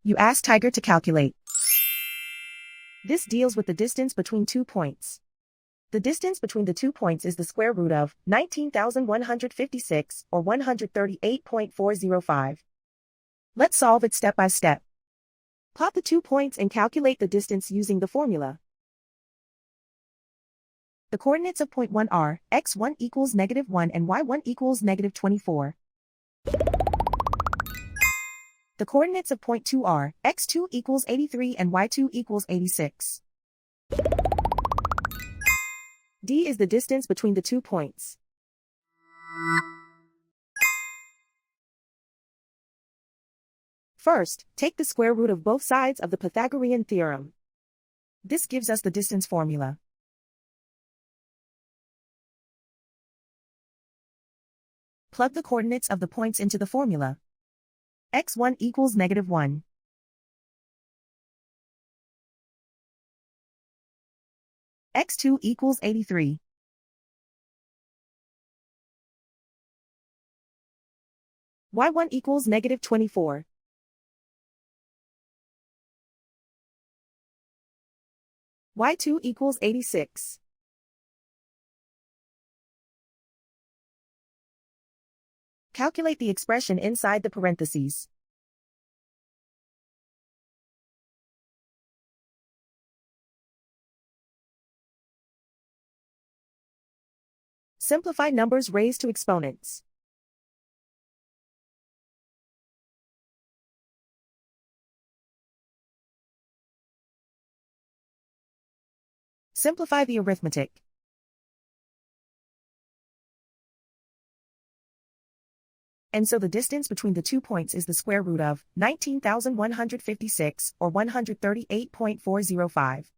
You ask Tiger to calculate. This deals with the distance between 2 points. The distance between the 2 points is the square root of 19,156 or 138.405. Let's solve it step by step. Plot the 2 points and calculate the distance using the formula. The coordinates of point 1 are x1 equals -1 and y1 equals -24. The coordinates of point 2 are x2 equals 83 and y2 equals 86. D is the distance between the 2 points. First, take the square root of both sides of the Pythagorean theorem. This gives us the distance formula. Plug the coordinates of the points into the formula. x1 equals -1. x2 equals 83. y1 equals -24. y2 equals 86. Calculate the expression inside the parentheses. Simplify numbers raised to exponents. Simplify the arithmetic. And so the distance between the 2 points is the square root of 19,156 or 138.405.